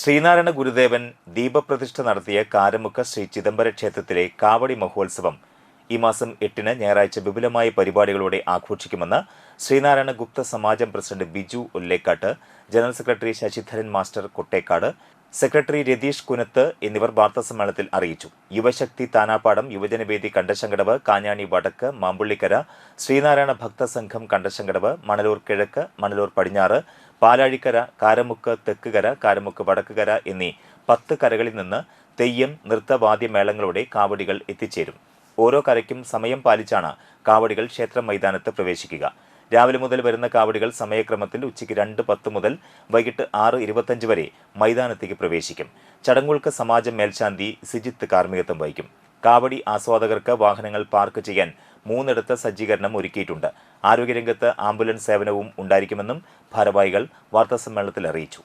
ശ്രീനാരായണ ഗുരുദേവൻ ദീപപ്രതിഷ്ഠ നടത്തിയ കാരമുക്ക് ശ്രീ ചിദംബര ക്ഷേത്രത്തിലെ കാവടി മഹോത്സവം ഈ മാസം 8-ന് ഞായറാഴ്ച വിപുലമായ പരിപാടികളോടെ ആഘോഷിക്കുമെന്ന് Sreenarayana Gupta Samajam president Biju Ullekkatt, general secretary Sasidharan master Kottekkad, secretary Ratheesh Kunath എന്നിവർ വാർത്താസമ്മേളനത്തിൽ അറിയിച്ചു. യുവശക്തി താനാപ്പാടം, യുവജനവേദി കണ്ടശങ്കടവ്, കാഞ്ഞാണി വടക്ക്, മാമ്പുള്ളിക്കര, ശ്രീനാരായണ ഭക്തസംഘം കണ്ടശങ്കടവ്, മണലൂർ കിഴക്ക്, മണലൂർ പടിഞ്ഞാറ്, പാലാഴിക്കര, കാരമുക്ക് തെക്കുകര, കാരമുക്ക് വടക്കുകര എന്നീ 10 കരകളിൽ നിന്ന് തെയ്യം, നൃത്തവാദ്യമേളങ്ങളോടെ കാവടികൾ എത്തിച്ചേരും. ഓരോ കരയ്ക്കും സമയം പാലിച്ചാണ് കാവടികൾ ക്ഷേത്ര മൈതാനത്ത് പ്രവേശിക്കുക. രാവിലെ മുതൽ വരുന്ന കാവടികൾ സമയക്രമത്തിൽ ഉച്ചയ്ക്ക് 2:10 മുതൽ വൈകിട്ട് 6:25 വരെ മൈതാനത്തേക്ക് പ്രവേശിക്കും. ചടങ്ങുകൾക്ക് സമാജം മേൽശാന്തി സിജിത്ത് കാർമ്മികത്വം വഹിക്കും. കാവടി ആസ്വാദകർക്ക് വാഹനങ്ങൾ പാർക്ക് ചെയ്യാൻ 3 സജ്ജീകരണം ഒരുക്കിയിട്ടുണ്ട്. ആരോഗ്യരംഗത്ത് ആംബുലൻസ് സേവനവും ഉണ്ടായിരിക്കുമെന്നും ഭാരവാഹികൾ വാർത്താസമ്മേളനത്തിൽ അറിയിച്ചു.